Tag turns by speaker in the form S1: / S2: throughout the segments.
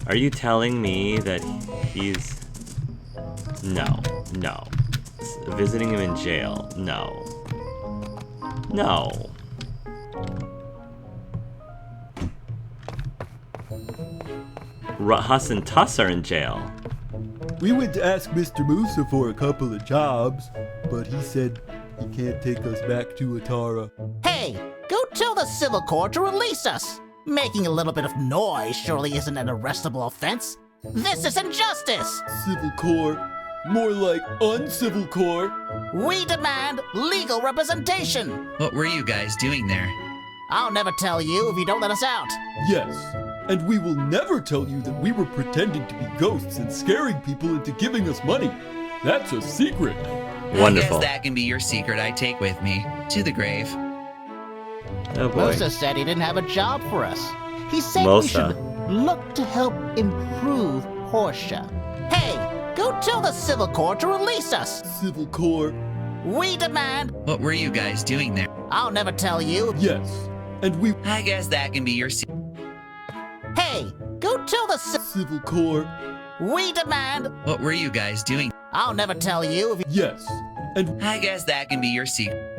S1: Are you telling me that he's... No. Visiting him in jail. No. Huss and Tuss are in jail.
S2: We went to ask Mr. Musa for a couple of jobs, but he said he can't take us back to Atara.
S3: Hey, go tell the civil court to release us! Making a little bit of noise surely isn't an arrestable offense. This is injustice!
S2: Civil court? More like uncivil court.
S3: We demand legal representation!
S4: What were you guys doing there?
S3: I'll never tell you if you don't let us out.
S2: Yes, and we will never tell you that we were pretending to be ghosts and scaring people into giving us money. That's a secret.
S1: Wonderful.
S4: I guess that can be your secret I take with me to the grave.
S1: Oh boy.
S3: Musa said he didn't have a job for us. He said
S1: Musa.
S3: we should look to help improve Portia. Hey, go tell the civil court to release us!
S2: Civil court?
S3: We demand...
S4: What were you guys doing there?
S3: I'll never tell you.
S2: Yes, and we...
S4: I guess that can be your secret.
S3: Hey, go tell the
S2: Civil court?
S3: We demand...
S4: What were you guys doing?
S3: I'll never tell you if you...
S2: Yes, and...
S4: I guess that can be your secret.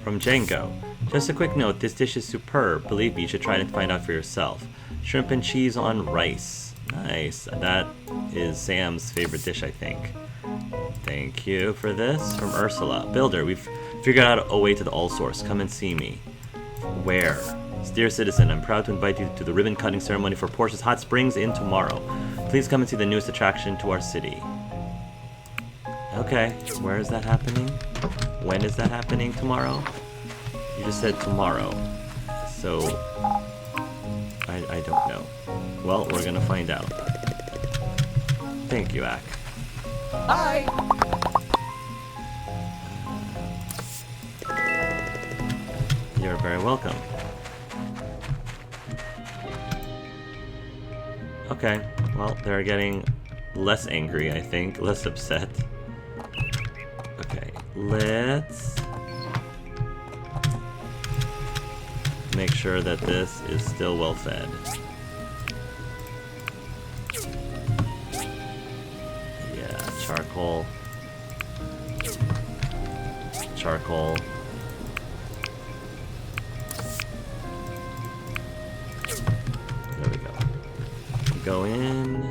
S1: From Django. Just a quick note, this dish is superb. Believe me, you should try it and find out for yourself. Shrimp and cheese on rice. Nice. That is Sam's favorite dish, I think. Thank you for this. From Ursula. Builder, we've figured out a way to the all source. Come and see me. Where? Dear citizen, I'm proud to invite you to the ribbon cutting ceremony for Portia's Hot Springs in tomorrow. Please come and see the newest attraction to our city. Okay, where is that happening? When is that happening? Tomorrow? You just said tomorrow. So, I don't know. Well, we're gonna find out. Thank you, Ak.
S3: Bye!
S1: You're very welcome. Okay, well, they're getting less angry, I think. Less upset. Okay, let's make sure that this is still well fed. Yeah, charcoal. Charcoal. There we go. Go in.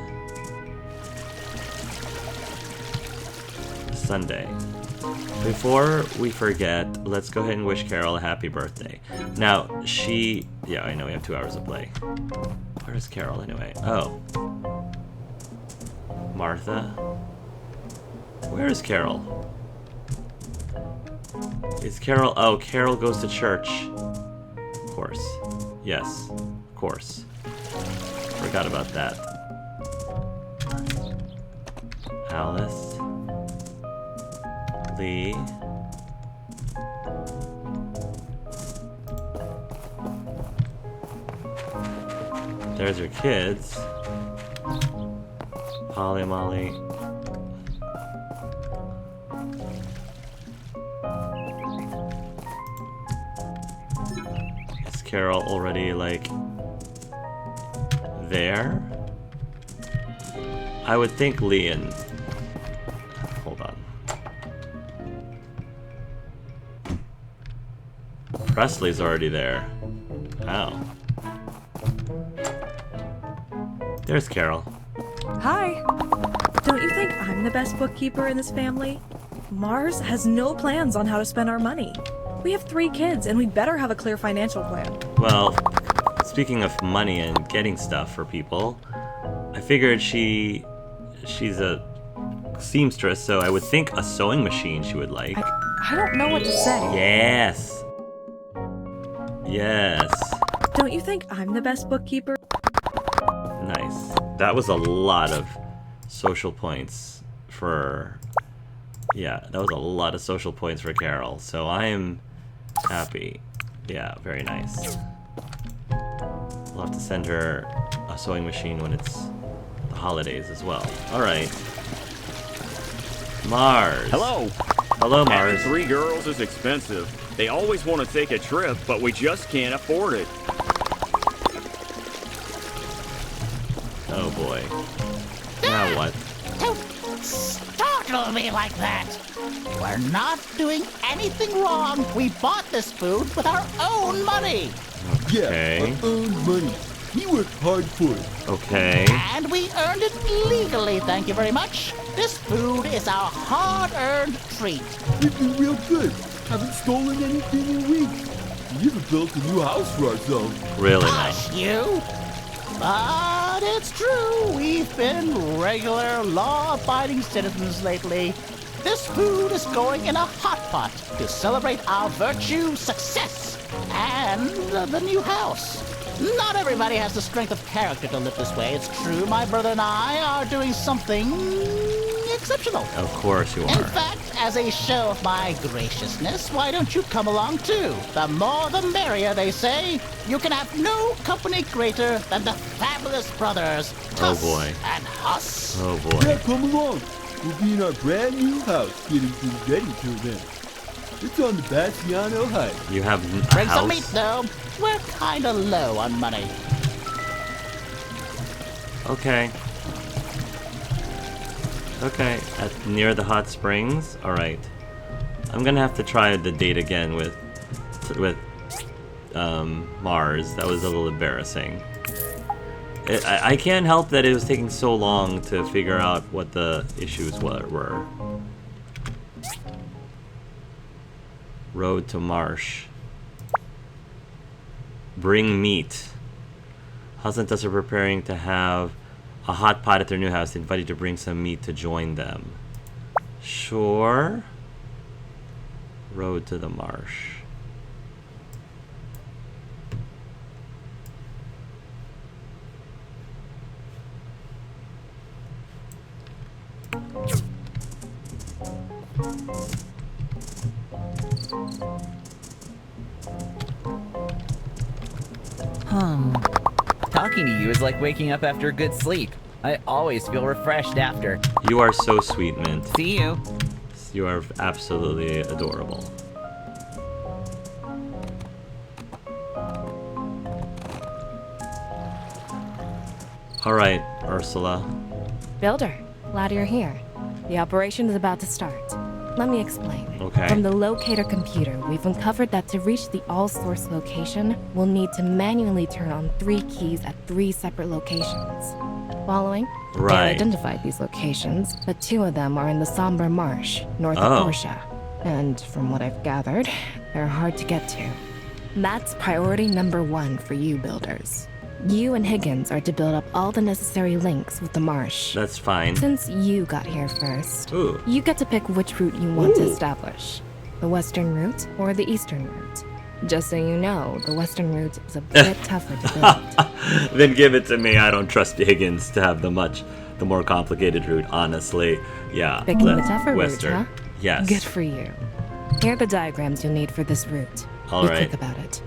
S1: Sunday. Before we forget, let's go ahead and wish Carol a happy birthday. Now, yeah, I know we have 2 hours to play. Where is Carol anyway? Oh. Martha? Where is Carol? Is Carol... Oh, Carol goes to church. Of course. Yes, of course. Forgot about that. Alice. Lee. There's your kids. Polly, Molly. Is Carol already, like, there? I would think Lee and... Hold on. Presley's already there. Oh. There's Carol.
S5: Hi. Don't you think I'm the best bookkeeper in this family? Mars has no plans on how to spend our money. We have 3 kids, and we'd better have a clear financial plan.
S1: Well, speaking of money and getting stuff for people, I figured she's a seamstress, so I would think a sewing machine she would like.
S5: I don't know what to say.
S1: Yes. Yes.
S5: Don't you think I'm the best bookkeeper?
S1: Nice. That was a lot of social points for... Yeah, that was a lot of social points for Carol, so I am happy. Yeah, very nice. We'll have to send her a sewing machine when it's the holidays as well. Alright. Mars.
S6: Hello.
S1: Hello, Mars.
S6: Having 3 girls is expensive. They always want to take a trip, but we just can't afford it.
S1: Oh boy. Now what?
S3: Don't startle me like that. We're not doing anything wrong. We bought this food with our own money.
S1: Okay.
S2: Yeah, our own money. We worked hard for it.
S1: Okay.
S3: And we earned it legally, thank you very much. This food is our hard-earned treat.
S2: We've been real good. Haven't stolen anything in weeks. We even built a new house for ourselves.
S1: Really now?
S3: Hush, you! But it's true, we've been regular, law-abiding citizens lately. This food is going in a hot pot to celebrate our virtue, success, and the new house. Not everybody has the strength of character to live this way. It's true, my brother and I are doing something exceptional.
S1: Of course you
S3: In
S1: are.
S3: fact, as a show of my graciousness, why don't you come along too? The more the merrier, they say. You can have no company greater than the fabulous brothers, Tuss
S1: boy.
S3: and Huss.
S1: Oh
S2: Yeah,
S1: boy.
S2: come along. We'll be in our brand new house getting things ready till then. It's on the Bastiano Heights.
S1: You have a
S3: Bring some meat,
S1: house?
S3: though. We're kinda low on money.
S1: Okay. Okay, near the hot springs? Alright. I'm gonna have to try the date again with Mars. That was a little embarrassing. I can't help that it was taking so long to figure out what the issues were. Road to Marsh. Bring meat. Huss and Tuss are preparing to have a hot pot at their new house. They invite you to bring some meat to join them. Sure. Road to the marsh.
S7: Talking to you is like waking up after a good sleep. I always feel refreshed after.
S1: You are so sweet, Mint.
S7: See you.
S1: You are absolutely adorable. Alright, Ursula.
S8: Builder, glad you're here. The operation is about to start. Let me explain.
S1: Okay.
S8: From the locator computer, we've uncovered that to reach the all-source location, we'll need to manually turn on 3 keys at 3 separate locations. Following?
S1: Right.
S8: They identified these locations, but 2 of them are in the Somber Marsh, north
S1: Oh.
S8: of Portia. And from what I've gathered, they're hard to get to. That's priority number 1 for you builders. You and Higgins are to build up all the necessary links with the marsh.
S1: That's fine.
S8: Since you got here first,
S1: Ooh.
S8: you get to pick which route you want to establish. The western route or the eastern route. Just so you know, the western route is a bit tougher to build.
S1: Then give it to me. I don't trust Higgins to have the more complicated route, honestly. Yeah.
S8: Picking the
S1: let's-
S8: tougher
S1: Western.
S8: route, huh?
S1: Yes.
S8: Good for you. Here are the diagrams you'll need for this route.
S1: All
S8: Be
S1: right.
S8: quick about it.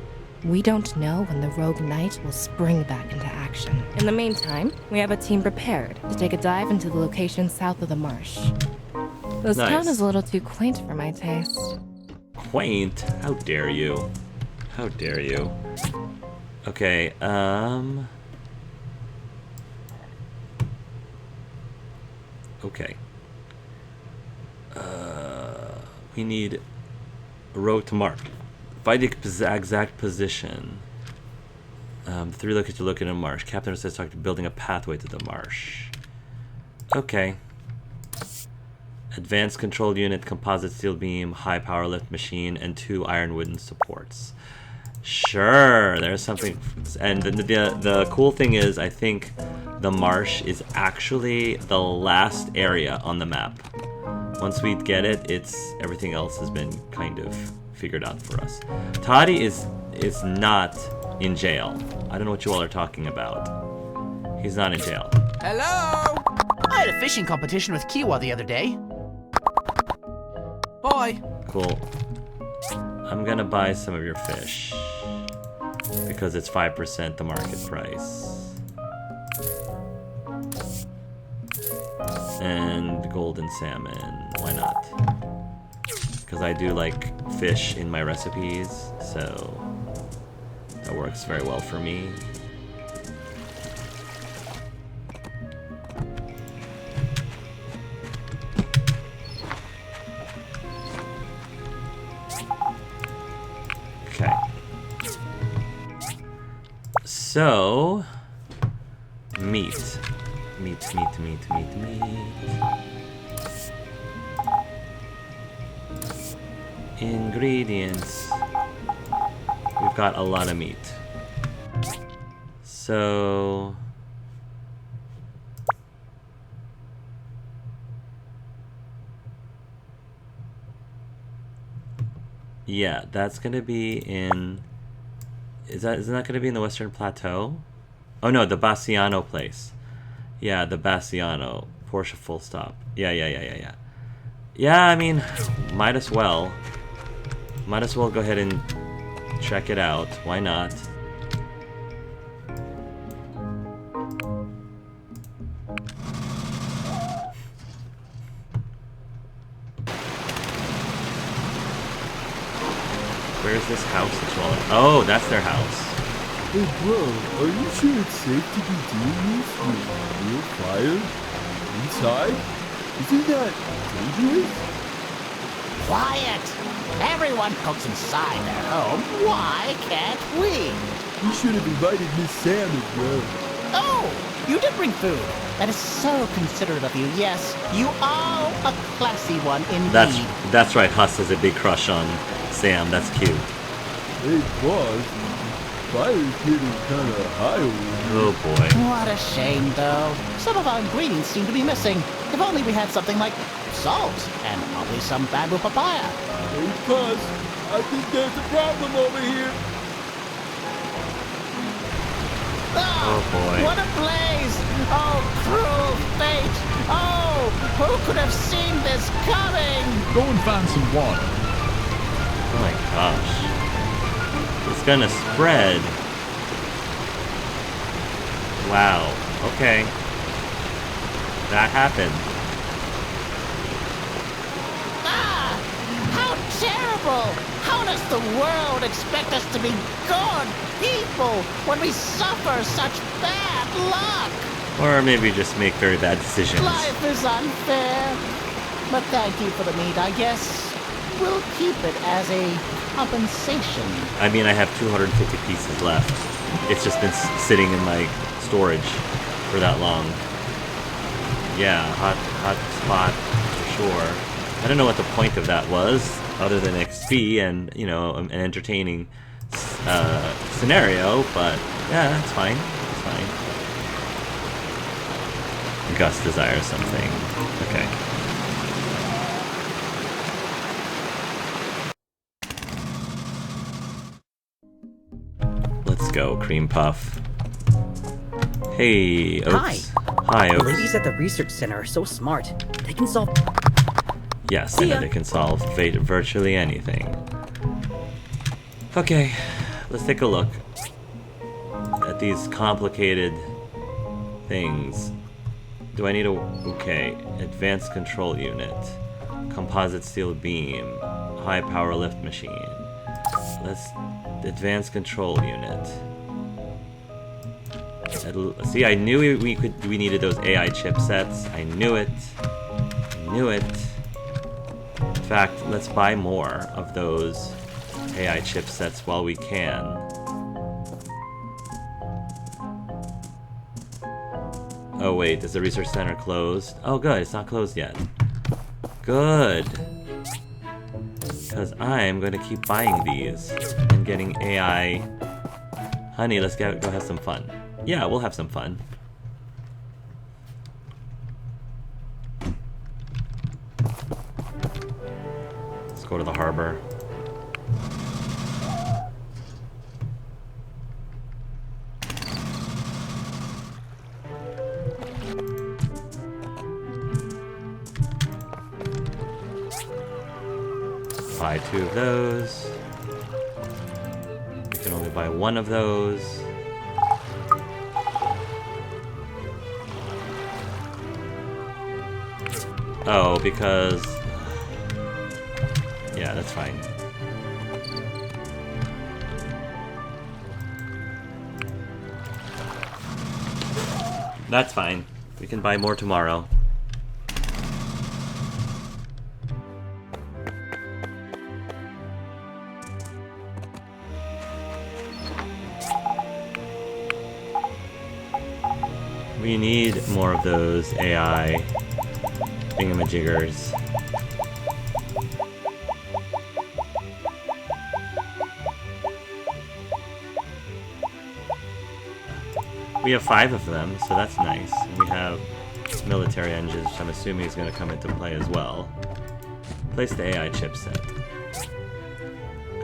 S8: We don't know when the rogue knight will spring back into action. In the meantime, we have a team prepared to take a dive into the location south of the marsh. This
S1: Nice.
S8: town is a little too quaint for my taste.
S1: Quaint. How dare you? How dare you? Okay, okay. We need a road to mark. Find the exact position. The 3 locations to look in a marsh. Captain says talk to building a pathway to the marsh. Okay. Advanced control unit, composite steel beam, high power lift machine, and 2 iron wooden supports. Sure, there's something. And the cool thing is, I think the marsh is actually the last area on the map. Once we get it, everything else has been kind of figured out for us. Toddy is not in jail. I don't know what you all are talking about. He's not in jail.
S9: Hello! I had a fishing competition with Kiwa the other day. Bye.
S1: Cool. I'm gonna buy some of your fish because it's 5% the market price. And golden salmon, why not? Because I do like fish in my recipes, so that works very well for me. So, meat. Meat. Ingredients. We've got a lot of meat. So... yeah, that's gonna be in... Isn't that gonna be in the Western Plateau? Oh no, the Bassiano place. Yeah, the Bassiano. Portia full stop. Yeah. Yeah, I mean, might as well. Might as well go ahead and check it out. Why not? Where's this house that's rolling? Oh, that's their house.
S2: Hey bro, are you sure it's safe to be doing this with real fire? Inside? Isn't that dangerous?
S3: Quiet! Everyone cooks inside their home. Why can't we?
S2: You should have invited Miss Sam as well.
S3: Oh, you did bring food. That is so considerate of you. Yes, you are a classy one indeed.
S1: That's right. Huss has a big crush on Sam. That's cute.
S2: Hey boss, fire's getting kinda high over here.
S1: Oh boy.
S3: What a shame, though. Some of our ingredients seem to be missing. If only we had something like salt and probably some bamboo papaya.
S2: Hey Tuss, I think there's a problem over here.
S3: Oh
S1: boy.
S3: What a blaze! Oh, cruel fate! Oh, who could have seen this coming?
S10: Go and find some water.
S1: Oh my gosh. It's gonna spread. Wow. Okay. That happened.
S3: Ah! How terrible! How does the world expect us to be good people when we suffer such bad luck?
S1: Or maybe just make very bad decisions.
S3: Life is unfair. But thank you for the meat, I guess. We'll keep it as a compensation.
S1: I mean, I have 250 pieces left. It's just been sitting in my storage for that long. Yeah, hot spot for sure. I don't know what the point of that was, other than XP and, you know, an entertaining scenario, but yeah, that's fine. It's fine. Gus desires something. Okay. Let's go, Cream Puff. Hey, Oaks. Hi,
S11: The
S1: Oaks.
S11: ladies at the research center are so smart. They can solve...
S1: Yes, I know they can solve virtually anything. Okay, let's take a look at these complicated things. Do I need a... okay, advanced control unit, composite steel beam, high power lift machine. Let's... advanced control unit. See, I knew we needed those AI chipsets. I knew it. In fact, let's buy more of those AI chipsets while we can. Oh wait, is the research center closed? Oh good, it's not closed yet. Good. Because I'm going to keep buying these and getting AI. Honey, let's go have some fun. Yeah, we'll have some fun. Let's go to the harbor. Buy 2 of those. We can only buy 1 of those. Oh, because... yeah, that's fine. That's fine. We can buy more tomorrow. We need more of those AI thingamajiggers. We have 5 of them, so that's nice. And we have military engines, which I'm assuming is going to come into play as well. Place the AI chipset.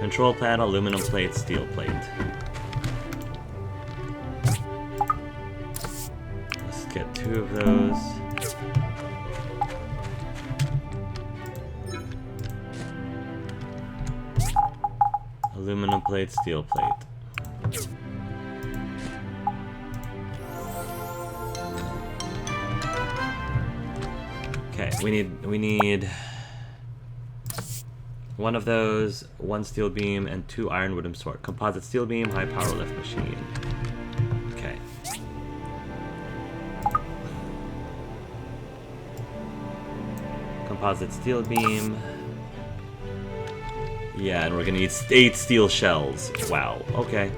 S1: Control panel, aluminum plate, steel plate. Let's get 2 of those. Aluminum plate, steel plate. Okay, we need 1 of those, 1 steel beam, and 2 ironwood and sword. Composite steel beam, high power lift machine. Okay. Composite steel beam. Yeah, and we're gonna need 8 steel shells. Wow, okay.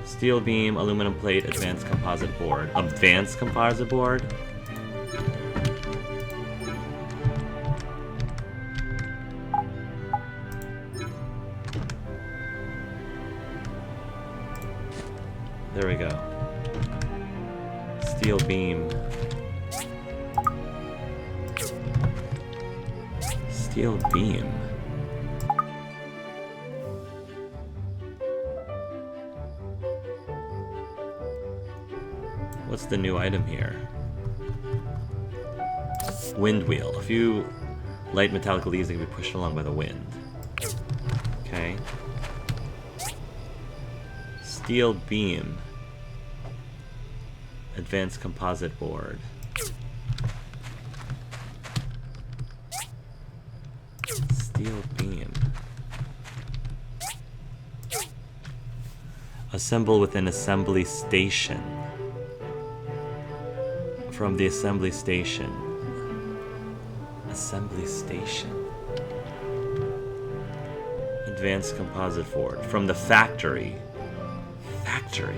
S1: Steel beam, aluminum plate, advanced composite board. Advanced composite board? There we go. Steel beam. Steel beam. What's the new item here? Wind wheel. A few light metallic leaves that can be pushed along by the wind. Okay. Steel beam. Advanced composite board. Steel beam. Assemble within assembly station. From the assembly station. Assembly station. Advanced composite board. From the factory. Factory.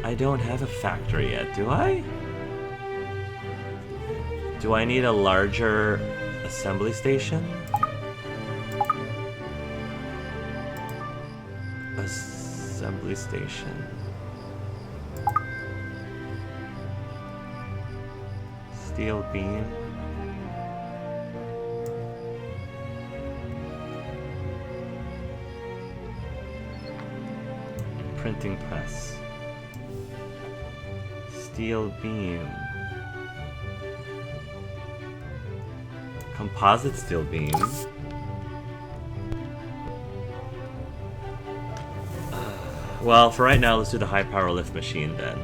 S1: I don't have a factory yet, do I? Do I need a larger assembly station? Assembly station. Steel beam. Printing press. Steel beam. Composite steel beam. Well, for right now, let's do the high power lift machine then.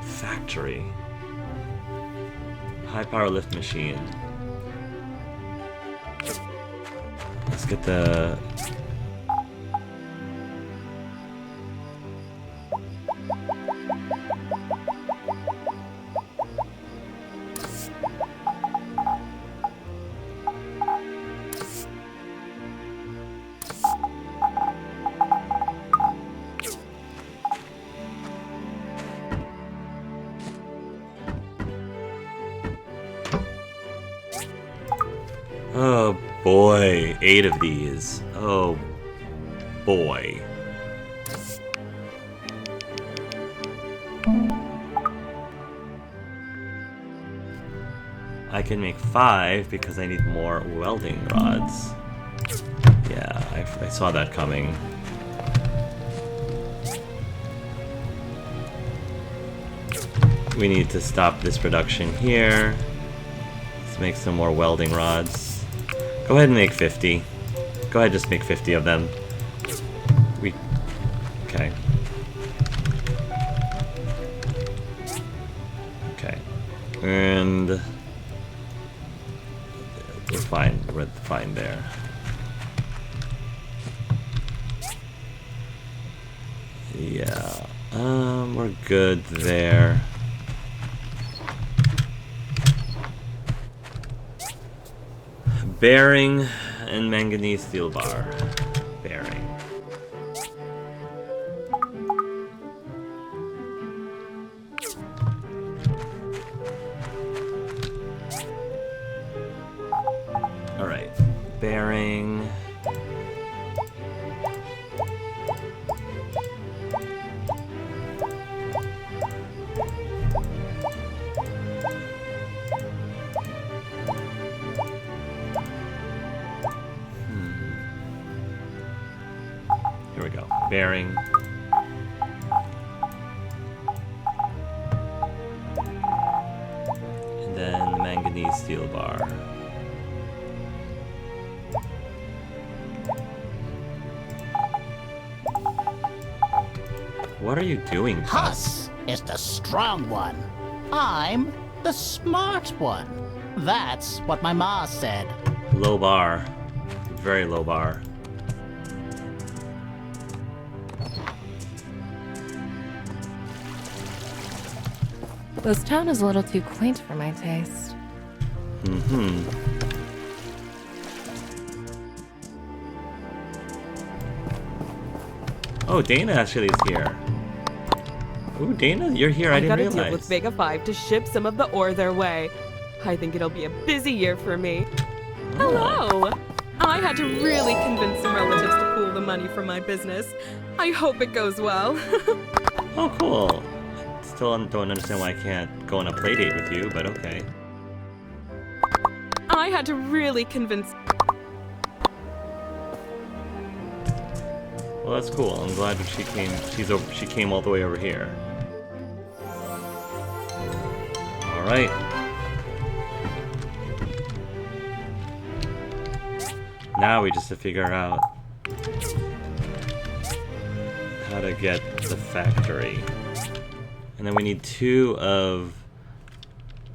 S1: Factory. High power lift machine. Let's get the... Oh boy, 8 of these. Oh boy. I can make 5 because I need more welding rods. Yeah, I saw that coming. We need to stop this production here. Let's make some more welding rods. Go ahead and make 50. Go ahead, just make 50 of them. Okay. Okay. And we're fine. We're fine there. Yeah. We're good there. Bearing and manganese steel bar. bearing. Alright, bearing. Here we go. Bearing. And then the manganese steel bar. What are you doing,
S3: Huss is the strong one. I'm the smart one. That's what my ma said.
S1: Low bar. Very low bar.
S8: This town is a little too quaint for my taste.
S1: Mm-hmm. Oh, Dana actually is here. Ooh, Dana, you're here. I didn't realize.
S10: I gotta deal with Vega 5 to ship some of the ore their way. I think it'll be a busy year for me. Hello! I had to really convince some relatives to pool the money for my business. I hope it goes well.
S1: Oh, cool. Still don't understand why I can't go on a play date with you, but okay.
S10: I had to really convince...
S1: Well, that's cool. I'm glad that she came. She came all the way over here. All right. Now we just have to figure out how to get the factory, and then we need 2 of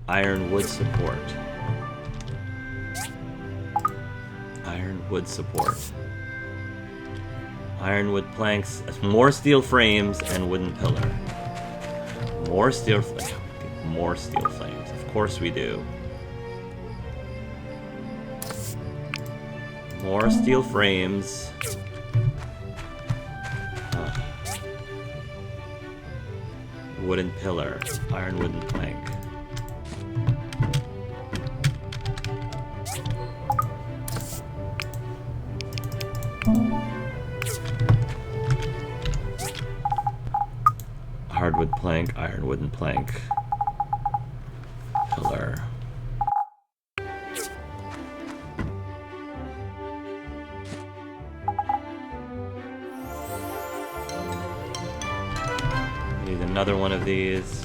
S1: iron wood support. Iron wood support. Ironwood planks, more steel frames, and wooden pillar. More steel frames. Of course we do. More steel frames. Wooden pillar. Iron wooden plank. Hardwood plank, iron wooden plank, pillar. Need another one of these.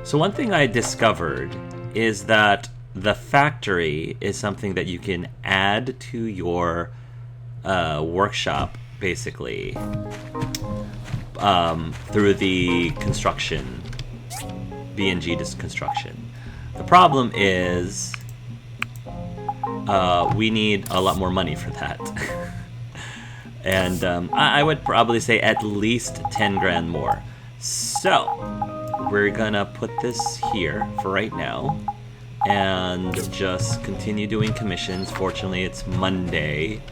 S1: So one thing I discovered is that the factory is something that you can add to your workshop, basically, through the construction, B&G construction. The problem is we need a lot more money for that. And I would probably say at least 10 grand more. So we're gonna put this here for right now and just continue doing commissions. Fortunately, it's Monday,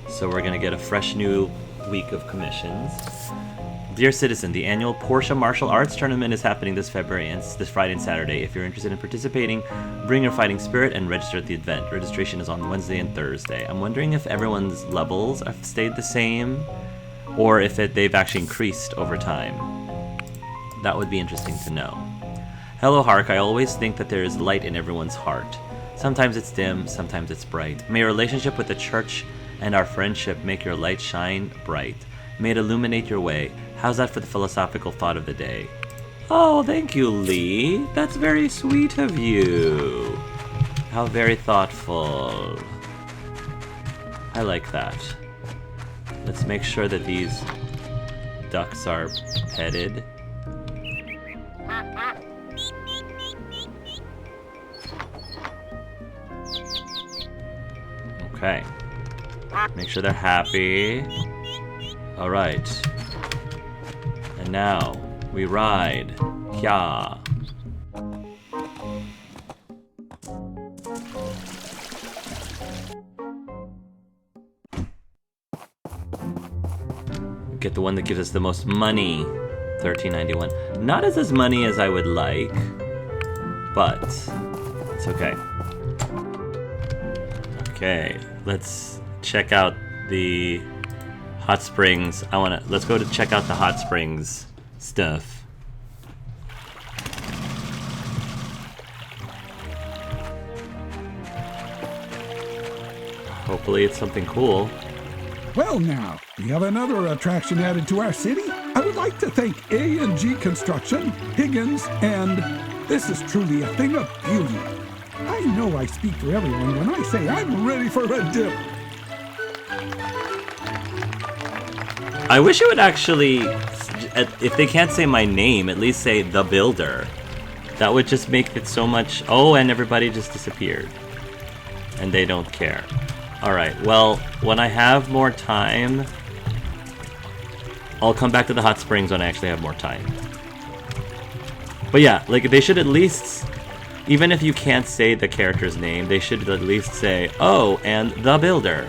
S1: so we're gonna get a fresh new week of commissions. Dear citizen, the annual Portia Martial Arts Tournament is happening this February and this Friday and Saturday. If you're interested in participating, bring your fighting spirit and register at the event. Registration is on Wednesday and Thursday. I'm wondering if everyone's levels have stayed the same or if they've actually increased over time. That would be interesting to know. Hello, Hark. I always think that there is light in everyone's heart. Sometimes it's dim, sometimes it's bright. May your relationship with the church and our friendship make your light shine bright. May it illuminate your way. How's that for the philosophical thought of the day? Oh, thank you, Lee. That's very sweet of you. How very thoughtful. I like that. Let's make sure that these ducks are petted. Okay. Make sure they're happy. Alright. And now, we ride. Yeah. Get the one that gives us the most money. $13.91. Not as money as I would like, but it's okay. Okay, let's check out the hot springs. Let's go to check out the hot springs stuff. Hopefully it's something cool.
S12: Well now, we have another attraction added to our city. I would like to thank A&G Construction, Higgins, and this is truly a thing of beauty. I know I speak for everyone when I say I'm ready for a dip.
S1: I wish it would actually, if they can't say my name, at least say The Builder. That would just make it so much... Oh, and everybody just disappeared. And they don't care. Alright, well, when I have more time, I'll come back to the hot springs when I actually have more time. But yeah, like, they should at least, even if you can't say the character's name, they should at least say, oh, and The Builder.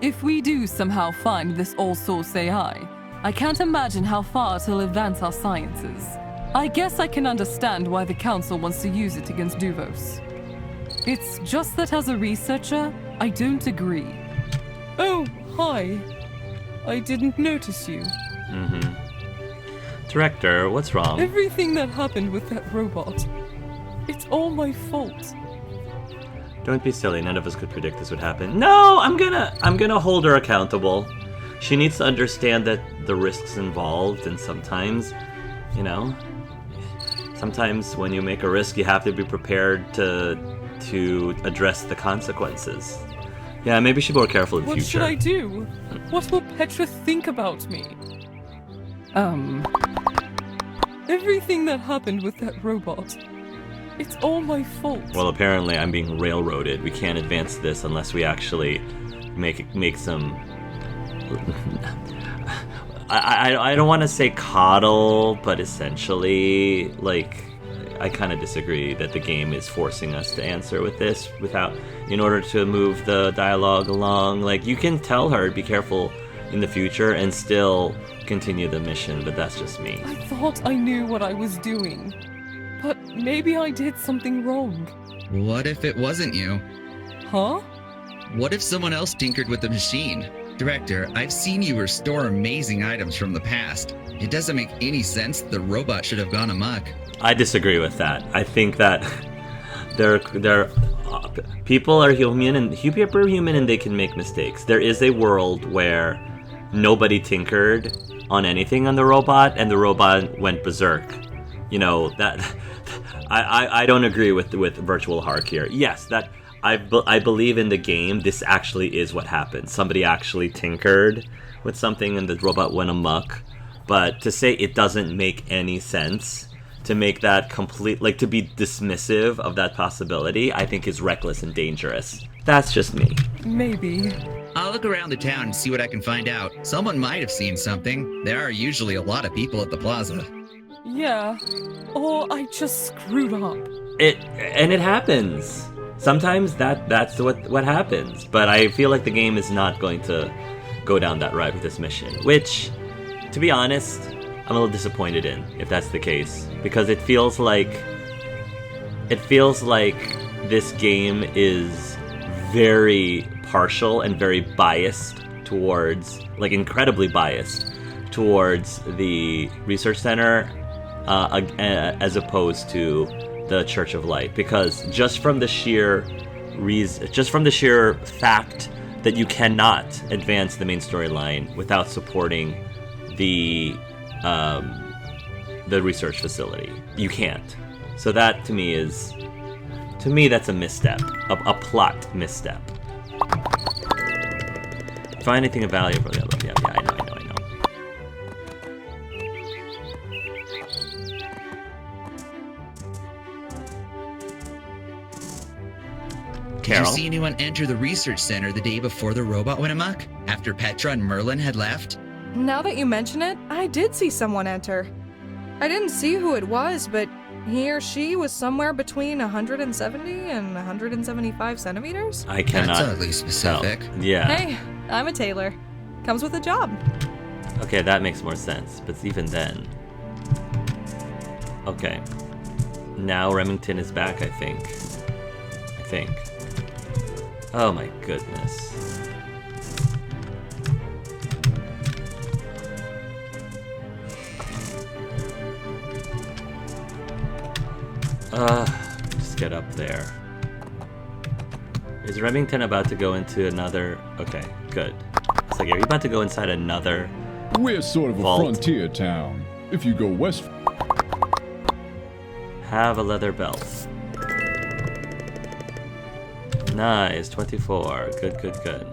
S13: If we do somehow find this All Souls AI, I can't imagine how far it'll advance our sciences. I guess I can understand why the Council wants to use it against Duvos. It's just that as a researcher, I don't agree.
S14: Oh, hi. I didn't notice you.
S1: Director, what's wrong?
S14: Everything that happened with that robot, it's all my fault.
S1: Don't be silly, none of us could predict this would happen. No, I'm gonna hold her accountable. She needs to understand that the risks involved, and sometimes, you know, sometimes when you make a risk, you have to be prepared to address the consequences. Yeah, maybe she be more careful in the future.
S14: What should I do? What will Petra think about me? Everything that happened with that robot, it's all my fault.
S1: Well, apparently I'm being railroaded. We can't advance this unless we actually make some... I don't want to say coddle, but essentially, like... I kind of disagree that the game is forcing us to answer with this in order to move the dialogue along. Like, you can tell her, be careful in the future, and still continue the mission, but that's just me.
S14: I thought I knew what I was doing, but maybe I did something wrong.
S4: What if it wasn't you?
S14: Huh?
S4: What if someone else tinkered with the machine? Director, I've seen you restore amazing items from the past. It doesn't make any sense the robot should have gone amok.
S1: I disagree with that. I think that people are human and they can make mistakes. There is a world where nobody tinkered on anything on the robot and the robot went berserk. You know, that I don't agree with Virtual Hark here. Yes, that I believe in the game this actually is what happened. Somebody actually tinkered with something and the robot went amok. But to say it doesn't make any sense, to make that complete, like, to be dismissive of that possibility, I think is reckless and dangerous. That's just me.
S14: Maybe.
S4: I'll look around the town and see what I can find out. Someone might have seen something. There are usually a lot of people at the plaza.
S14: Yeah. Or I just screwed up.
S1: It happens. Sometimes that's what happens. But I feel like the game is not going to go down that ride with this mission, which, to be honest, I'm a little disappointed in, if that's the case, because it feels like this game is very partial and very biased towards, like, incredibly biased towards the research center, as opposed to the Church of Light, because just from the sheer fact that you cannot advance the main storyline without supporting the research facility. You can't. So that, to me, that's a misstep. A plot misstep. Find anything of value for the other. Yeah, I know.
S4: Did
S1: Carol?
S4: you see anyone enter the research center the day before the robot went amok? After Petra and Merlin had left?
S5: Now that you mention it, I did see someone enter. I didn't see who it was, but he or she was somewhere between 170 and 175 centimeters.
S1: I cannot
S4: That's oddly specific.
S1: tell. Yeah.
S5: Hey, I'm a tailor. Comes with a job.
S1: Okay, that makes more sense, but even then. Okay. Now Remington is back, I think. Oh my goodness. Just get up there. Is Remington about to go into another... Okay, good. It's like, are you about to go inside another
S2: We're sort of
S1: vault?
S2: a frontier town. If you go west...
S1: Have a leather belt. Nice, 24. Good, good, good.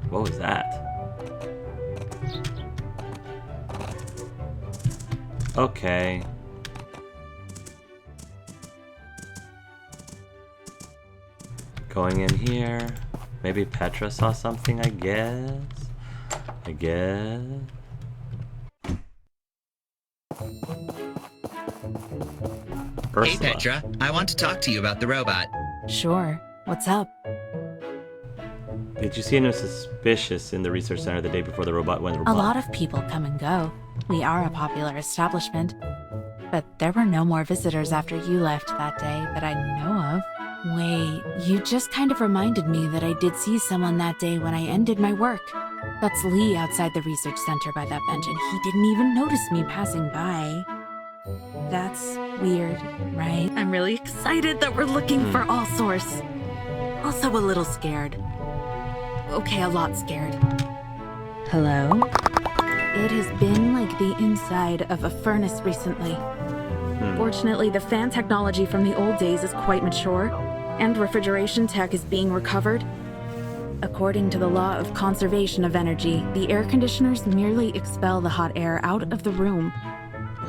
S1: What was that? Okay. Going in here. Maybe Petra saw something, I guess. Ursula.
S4: Hey Petra, I want to talk to you about the robot.
S8: Sure. What's up?
S1: Did you see anyone suspicious in the research center the day before the robot went
S15: A
S1: robot?
S15: lot of people come and go. We are a popular establishment. But there were no more visitors after you left that day that I know of. Wait, you just kind of reminded me that I did see someone that day when I ended my work. That's Lee outside the research center by that bench, and he didn't even notice me passing by. That's weird, right? I'm really excited that we're looking for all source. Also a little scared. Okay, a lot scared. Hello? It has been like the inside of a furnace recently.
S5: Fortunately, the fan technology from the old days is quite mature, and refrigeration tech is being recovered.
S15: According to the law of conservation of energy, the air conditioners merely expel the hot air out of the room.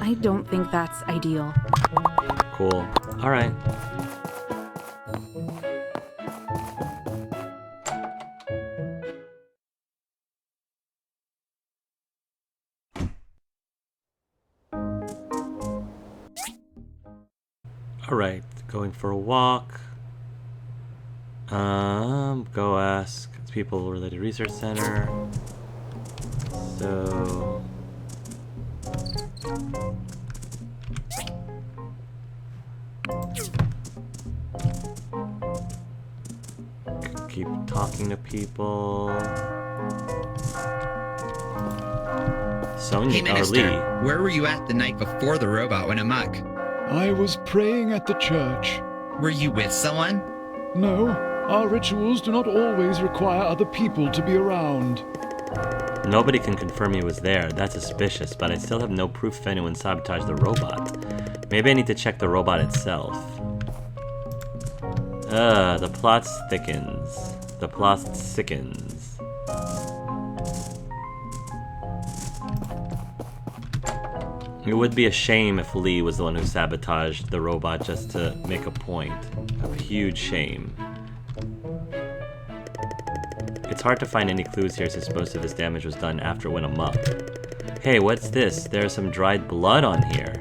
S15: I don't think that's ideal.
S1: Cool. Alright. Alright, going for a walk. Go ask people related research center. So keep talking to people. Sonia
S4: Hey
S1: or
S4: Minister,
S1: Lee.
S4: where were you at the night before the robot went amok?
S2: I was praying at the church.
S4: Were you with someone?
S2: No, our rituals do not always require other people to be around.
S1: Nobody can confirm he was there. That's suspicious, but I still have no proof if anyone sabotaged the robot. Maybe I need to check the robot itself. The plot thickens. The plot sickens. It would be a shame if Lee was the one who sabotaged the robot just to make a point. A huge shame. It's hard to find any clues here since most of this damage was done after it went amok. Hey, what's this? There's some dried blood on here.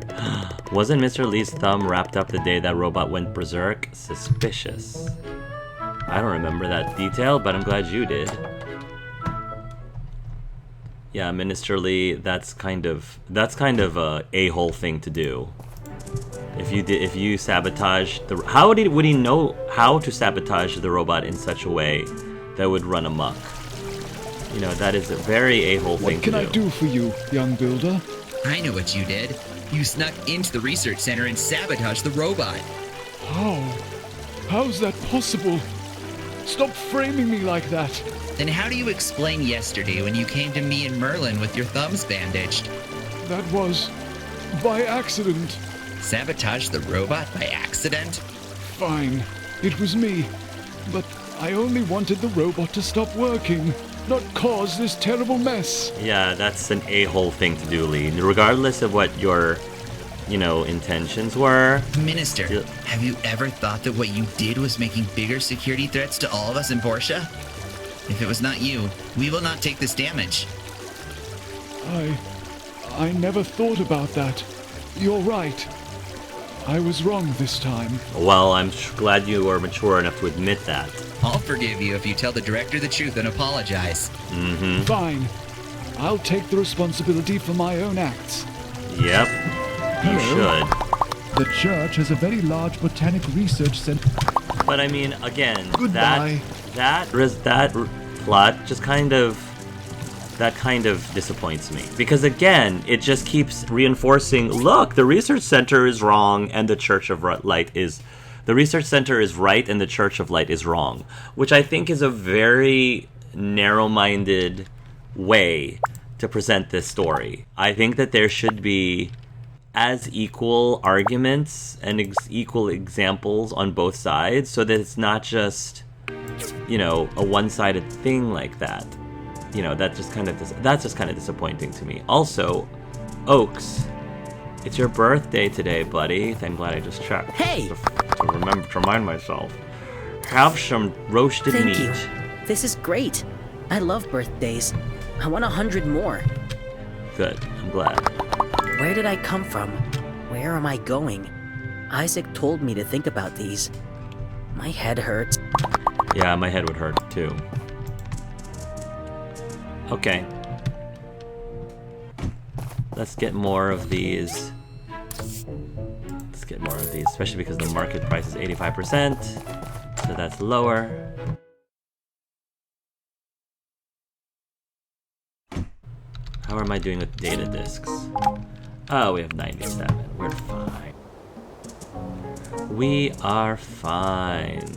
S1: Wasn't Mr. Lee's thumb wrapped up the day that robot went berserk? Suspicious. I don't remember that detail, but I'm glad you did. Yeah, Minister Lee, that's kind of a a-hole thing to do. If you sabotage the, would he know how to sabotage the robot in such a way that would run amok? You know, that is a very a-hole thing to do.
S2: What can I do for you, young builder?
S4: I know what you did. You snuck into the research center and sabotaged the robot.
S2: How? How's that possible? Stop framing me like that.
S4: Then how do you explain yesterday when you came to me and Merlin with your thumbs bandaged?
S2: That was by accident.
S4: Sabotage the robot by accident?
S2: Fine, it was me. But I only wanted the robot to stop working, not cause this terrible mess.
S1: Yeah, that's an a-hole thing to do, Lee. Regardless of what your you know, intentions were.
S4: Minister, have you ever thought that what you did was making bigger security threats to all of us in Portia? If it was not you, we will not take this damage.
S2: I never thought about that. You're right. I was wrong this time.
S1: Well, I'm glad you are mature enough to admit that.
S4: I'll forgive you if you tell the director the truth and apologize.
S1: Mm-hmm.
S2: Fine. I'll take the responsibility for my own acts.
S1: Yep. You
S2: Hello.
S1: should.
S2: The church has a very large botanic research center.
S1: But I mean, again,
S2: Goodbye.
S1: that plot just kind of disappoints me, because again, it just keeps reinforcing, look, the research center is wrong and the Church of Light is the research center is right and the Church of Light is wrong, which I think is a very narrow-minded way to present this story. I think that there should be as equal arguments and equal examples on both sides, so that it's not just, you know, a one-sided thing like that. You know, that's just kind of disappointing to me. Also, Oaks, it's your birthday today, buddy. I'm glad I just checked.
S11: Hey!
S1: To remind myself. Have some roasted meat.
S11: Thank you. This is great. I love birthdays. I want 100 more.
S1: Good. I'm glad.
S11: Where did I come from? Where am I going? Isaac told me to think about these. My head hurts.
S1: Yeah, my head would hurt too. Okay. Let's get more of these. Especially because the market price is 85%. So that's lower. How am I doing with data disks? Oh, we have 97. We're fine. We are fine.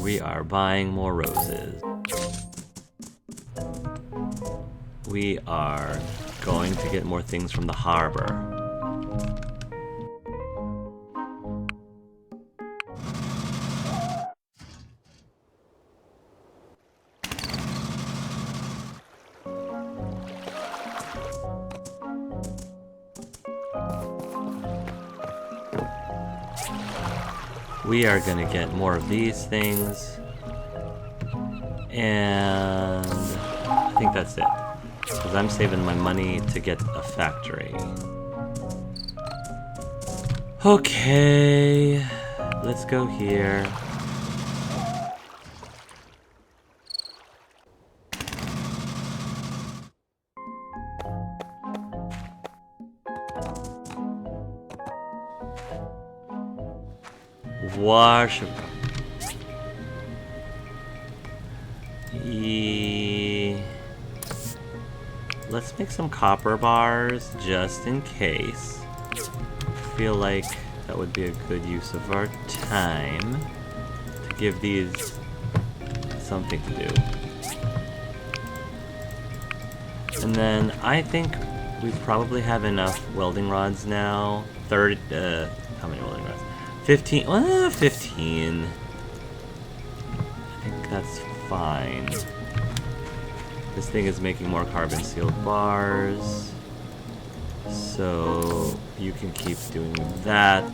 S1: We are buying more roses. We are going to get more things from the harbor. We are gonna get more of these things. And I think that's it. Because I'm saving my money to get a factory. Okay, let's go here. Wash. Let's make some copper bars just in case. I feel like that would be a good use of our time to give these something to do. And then I think we probably have enough welding rods now. How many welding rods? 15. 15. I think that's fine. This thing is making more carbon sealed bars. So you can keep doing that.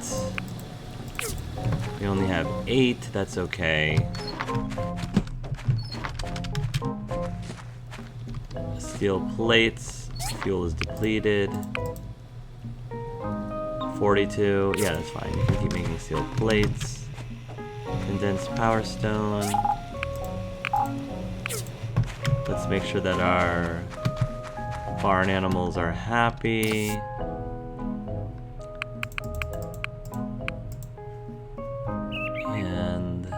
S1: We only have 8. That's okay. Steel plates. Fuel is depleted. 42. Yeah, that's fine. You can keep making steel plates. Condensed power stone. Let's make sure that our barn animals are happy. And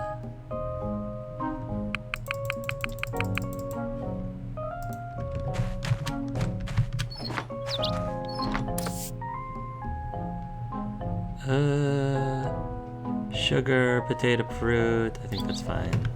S1: sugar, potato fruit, I think that's fine.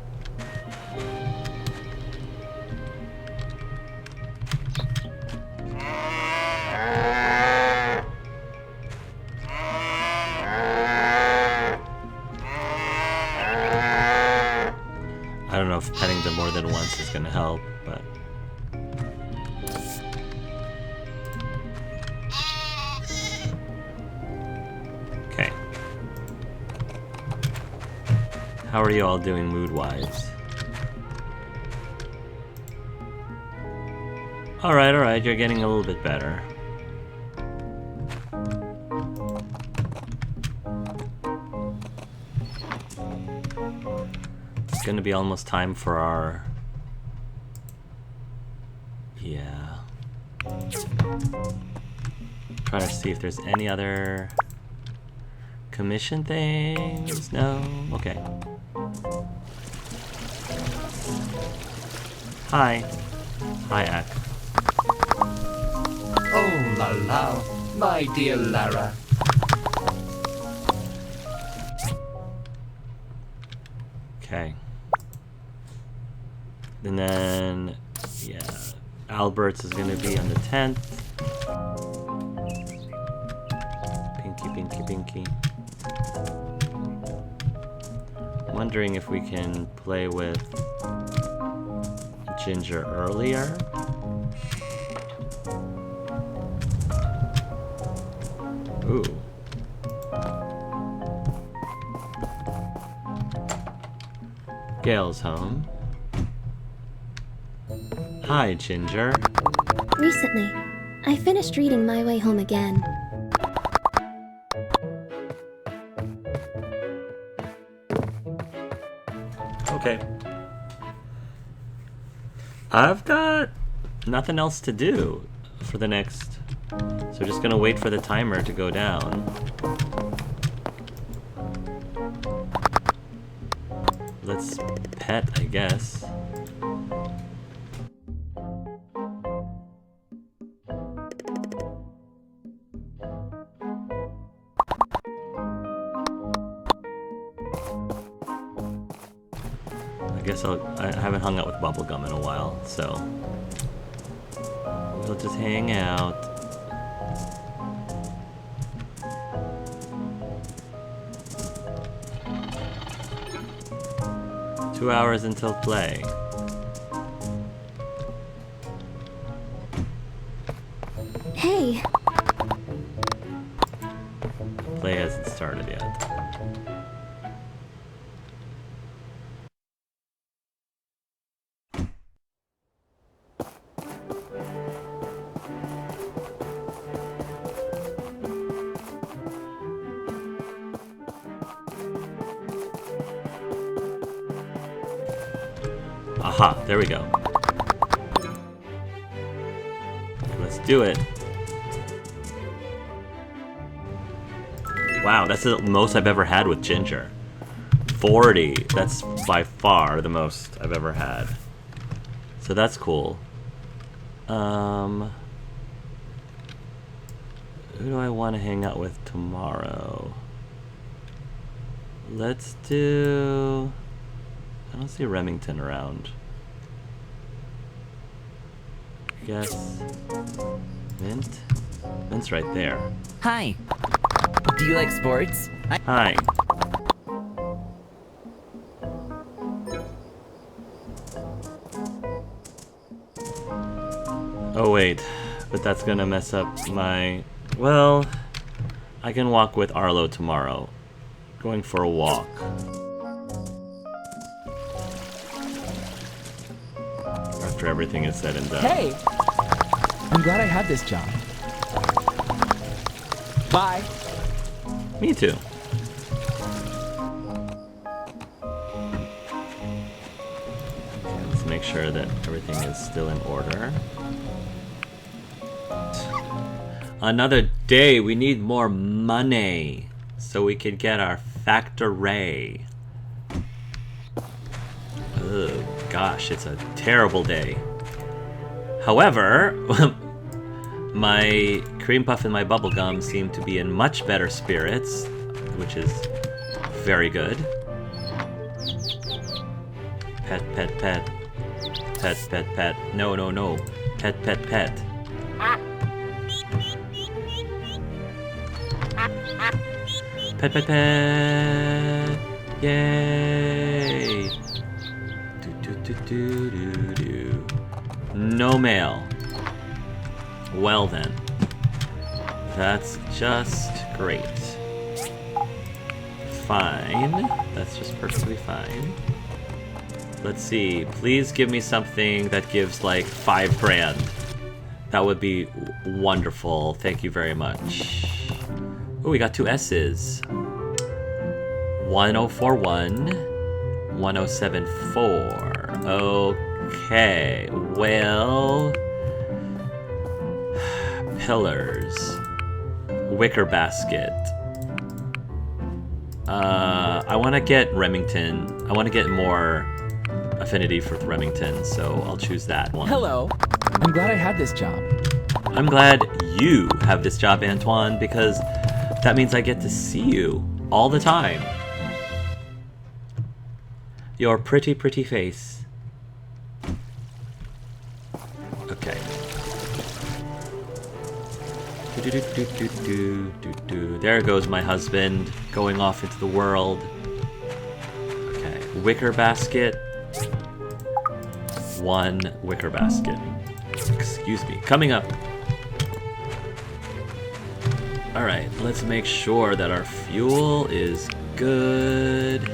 S1: I don't know if petting them more than once is gonna help, but How are you all doing mood-wise? Alright, you're getting a little bit better. It's gonna be almost time for our... Yeah. Trying to see if there's any other commission things. No? Okay. Hi. Hi, Ak.
S16: Oh la la, my dear Lara.
S1: Okay. And then, yeah, Albert's is gonna be on the 10th. Pinky. I'm wondering if we can play with Ginger earlier. Ooh. Gail's home. Hi, Ginger.
S17: Recently, I finished reading My Way Home again.
S1: Okay. I've got nothing else to do for the next... So we're just gonna wait for the timer to go down. Let's pet, I guess. I haven't hung out with Bubblegum in a while, so we'll just hang out. Two hours until play.
S17: Hey!
S1: Play hasn't started yet. Aha, there we go. Let's do it. Wow, that's the most I've ever had with Ginger. 40. That's by far the most I've ever had. So that's cool. Who do I want to hang out with tomorrow? Let's do... I don't see Remington around. Guess... Mint? Mint's right there.
S7: Hi. Do you like sports?
S1: Hi. Oh wait, but that's gonna mess up my... Well, I can walk with Arlo tomorrow. Going for a walk. After everything is said and done.
S9: Hey! I'm glad I had this job. Bye.
S1: Me too. Okay, let's make sure that everything is still in order. Another day, we need more money so we could get our factory. Oh gosh, it's a terrible day. However, my cream puff and my bubblegum seem to be in much better spirits, which is very good. Pet, pet, pet. Pet, pet, pet. No, no, no. Pet, pet, pet. Pet, pet, pet. Yay. Do, do, do, do, do, do. No mail. Well then. That's just great. fine. That's just perfectly fine. Let's see. Please give me something that gives like 5 grand. That would be wonderful. Thank you very much. Oh, we got 2 S's. 1041, 1074. Okay, well... Pillars. Wicker basket. I want to get Remington. I want to get more affinity for Remington, so I'll choose that one.
S18: Hello. I'm glad I had this job.
S1: I'm glad you have this job, Antoine, because that means I get to see you all the time. Your pretty, pretty face. Okay. There goes my husband, going off into the world. Okay, wicker basket. 1 wicker basket. Excuse me, coming up. Alright, let's make sure that our fuel is good.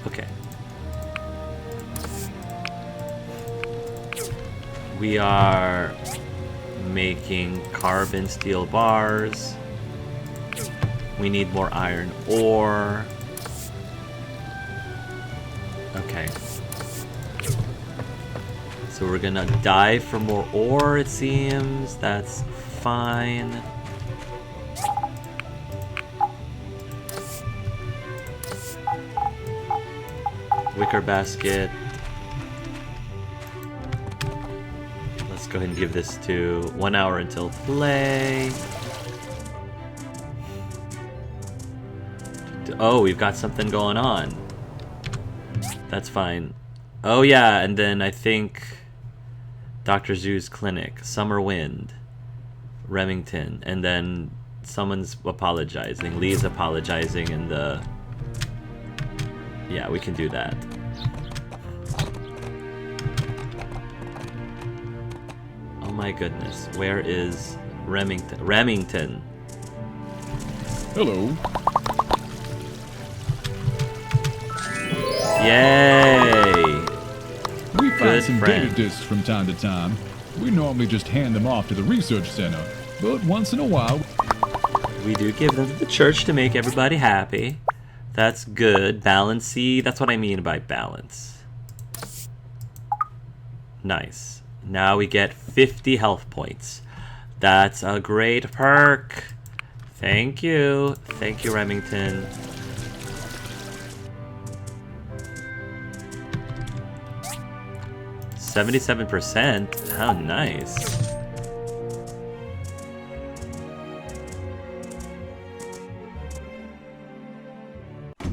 S1: Okay. We are making carbon steel bars. We need more iron ore. Okay. So we're gonna dive for more ore, it seems. That's fine. Wicker basket. Let's go ahead and give this to 1 hour until play. Oh, we've got something going on. That's fine. Oh yeah, and then I think Dr. Zoo's clinic, Summer Wind, Remington, and then someone's apologizing. Lee's apologizing in the... Yeah, we can do that. Oh my goodness, where is Remington? Remington!
S2: Hello.
S1: Yay!
S2: We find
S1: Good
S2: some
S1: friend.
S2: data disks from time to time. We normally just hand them off to the research center, but once in a while...
S1: We do give them to the church to make everybody happy. That's good. Balance. See, that's what I mean by balance. Nice. Now we get 50 health points. That's a great perk. Thank you. Thank you, Remington. $77%. How nice.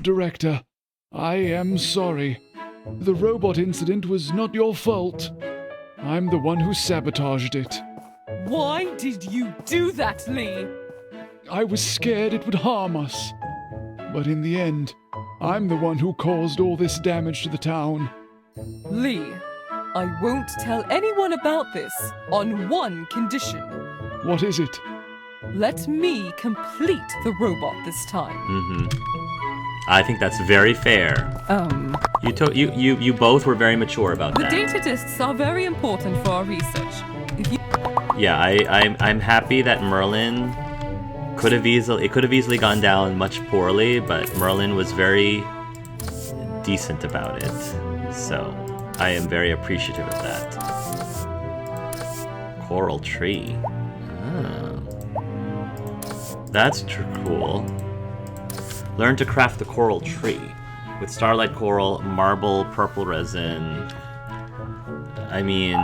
S2: Director, I am sorry. The robot incident was not your fault. I'm the one who sabotaged it.
S14: Why did you do that, Lee?
S2: I was scared it would harm us. But in the end, I'm the one who caused all this damage to the town.
S14: Lee, I won't tell anyone about this on one condition.
S2: What is it?
S14: Let me complete the robot this time.
S1: I think that's very fair. You both were very mature about
S14: The
S1: that.
S14: data disks are very important for our research. If you...
S1: Yeah, I'm happy that Merlin could have easily gone down much poorly, but Merlin was very decent about it. So I am very appreciative of that. Coral tree. Oh. That's cool. Learn to craft the coral tree with starlight coral, marble, purple resin. I mean,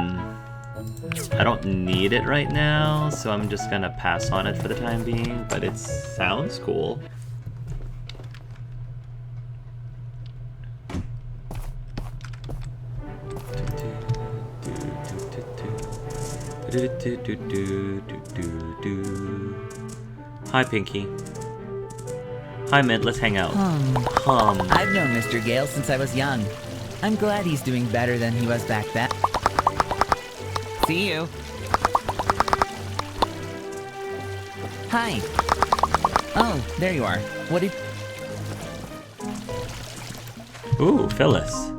S1: I don't need it right now, so I'm just gonna pass on it for the time being, but it sounds cool. Hi, Pinky. Hi, Mint. Let's hang out.
S7: I've known Mr. Gale since I was young. I'm glad he's doing better than he was back then. See you. Hi. Oh, there you are. What did...
S1: Ooh, Phyllis.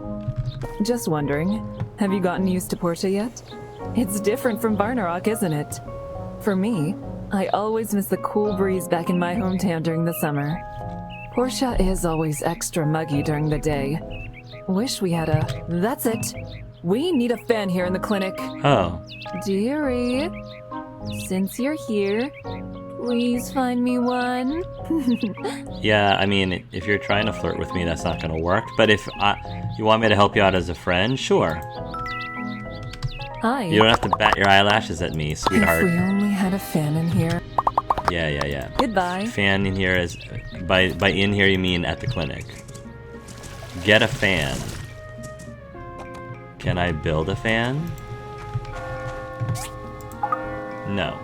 S14: Just wondering, have you gotten used to Portia yet? It's different from Varnarok, isn't it? For me, I always miss the cool breeze back in my hometown during the summer. Portia is always extra muggy during the day. Wish we had a... That's it! We need a fan here in the clinic.
S1: Oh.
S14: Dearie, since you're here, please find me one.
S1: Yeah, I mean, if you're trying to flirt with me, that's not gonna work. But if you want me to help you out as a friend, sure.
S14: Hi.
S1: You don't have to bat your eyelashes at me, sweetheart.
S14: If we only had a fan in here.
S1: Yeah.
S14: Goodbye.
S1: Fan in here is... By in here, you mean at the clinic. Get a fan. Can I build a fan? No.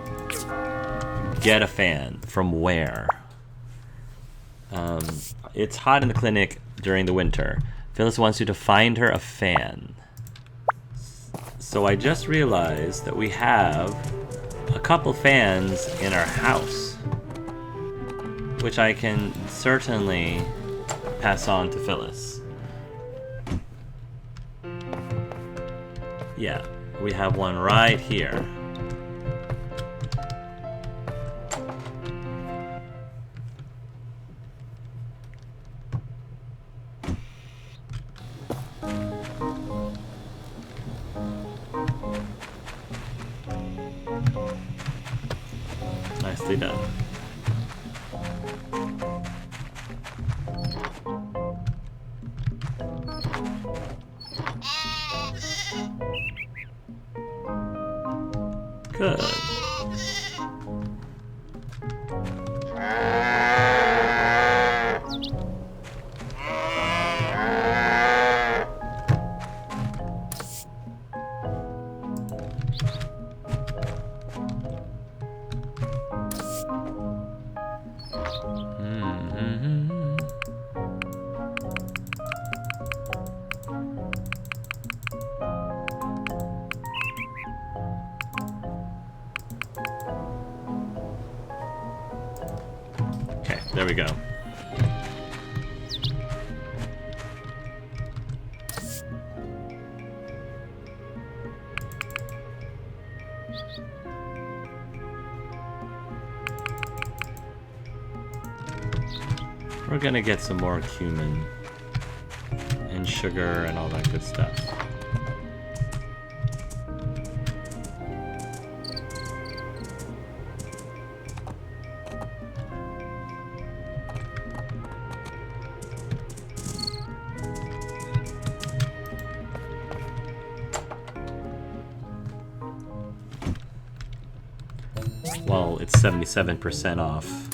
S1: Get a fan. From where? It's hot in the clinic during the winter. Phyllis wants you to find her a fan. So I just realized that we have a couple fans in our house, which I can certainly pass on to Phyllis. Yeah, we have one right here. Nicely done. Good. Okay, there we go. We're gonna get some more cumin and sugar and all that good stuff. Well, it's 77% off.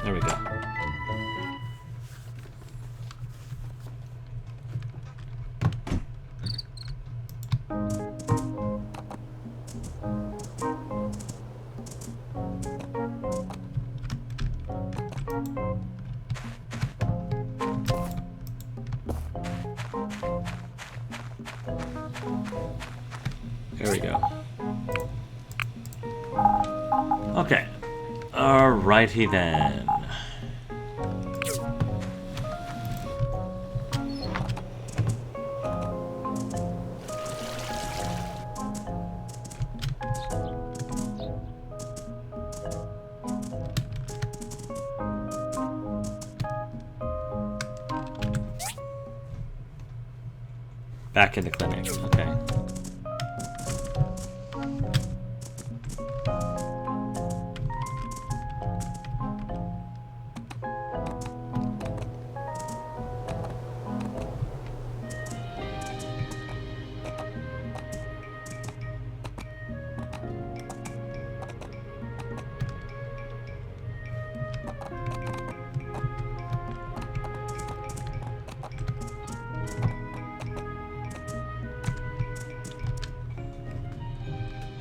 S1: There we go. There we go. Okay. Alrighty then. Back in the clinic, okay.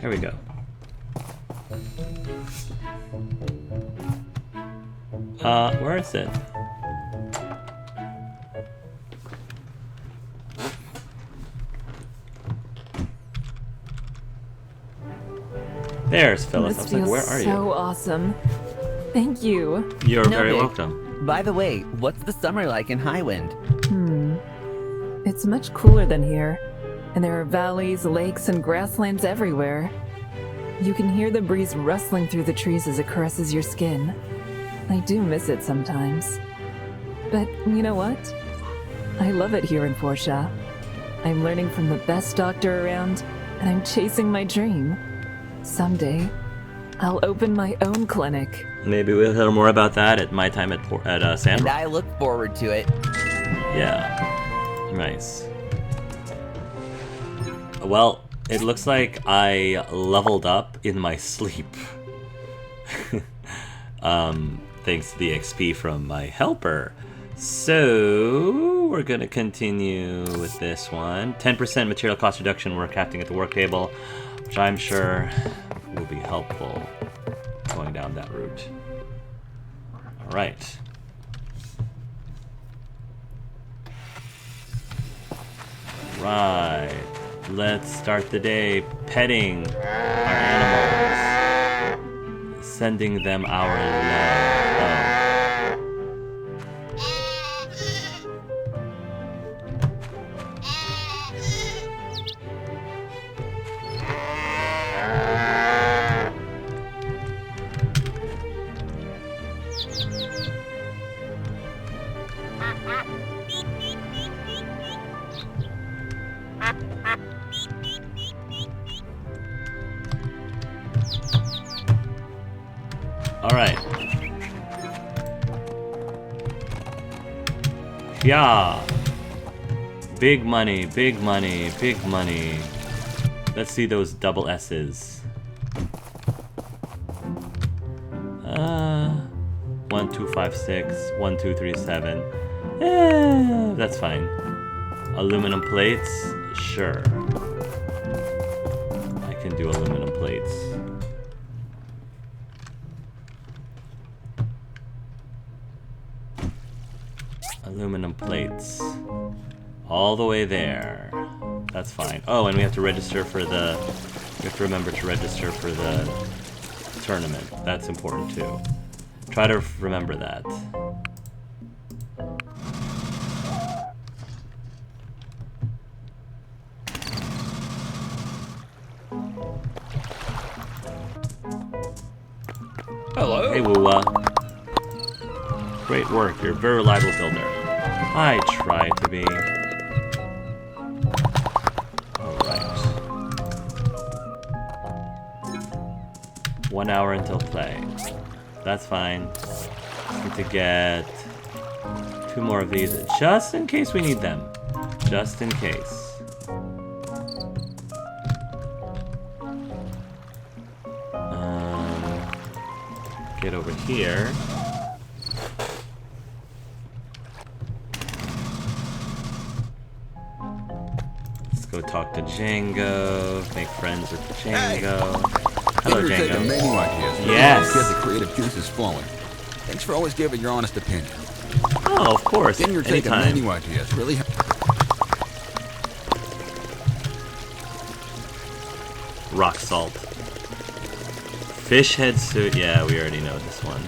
S1: Here we go. Where is it? There's Phyllis. I was like, where are you?
S14: So awesome. Thank you.
S1: You're
S7: No
S1: very
S7: big.
S1: welcome.
S7: By the way, what's the summer like in Highwind?
S14: It's much cooler than here, and there are valleys, lakes, and grasslands everywhere. You can hear the breeze rustling through the trees as it caresses your skin. I do miss it sometimes. But you know what? I love it here in Portia. I'm learning from the best doctor around, and I'm chasing my dream. Someday, I'll open my own clinic.
S1: Maybe we'll hear more about that at my time at Sandrock.
S7: And I look forward to it.
S1: Yeah. Nice. Well, it looks like I leveled up in my sleep. Thanks to the XP from my helper. So, we're gonna continue with this one. 10% material cost reduction when crafting at the work table, which I'm sure will be helpful going down that route. Alright. Right. Let's start the day petting our animals. Sending them our love. Alright. Yeah. Big money, big money, big money. Let's see those double S's. 1, 2, 5, 6, 1, 2, 3, 7. That's fine. Aluminum plates? Sure. I can do aluminum plates. Aluminum plates. All the way there. That's fine. Oh, and we have to register for the... We have to remember to register for the tournament. That's important too. Try to remember that.
S16: Hello.
S1: Hey, Woo-Wah. Great work. You're a very reliable builder. I try to be. Alright. 1 hour until play. That's fine. Just need to get 2 more of these, just in case we need them. Just in case. Get over here. Let's go talk to Django. Make friends with Django. Hello,
S19: You're taking
S1: Django.
S19: menu ideas.
S1: Yes.
S19: Get the creative juices flowing. Thanks for always giving your honest opinion.
S1: Oh, of course.
S19: Then you're taking
S1: Anytime.
S19: menu ideas. Really.
S1: Rock salt. Fish head suit. Yeah, we already know this one.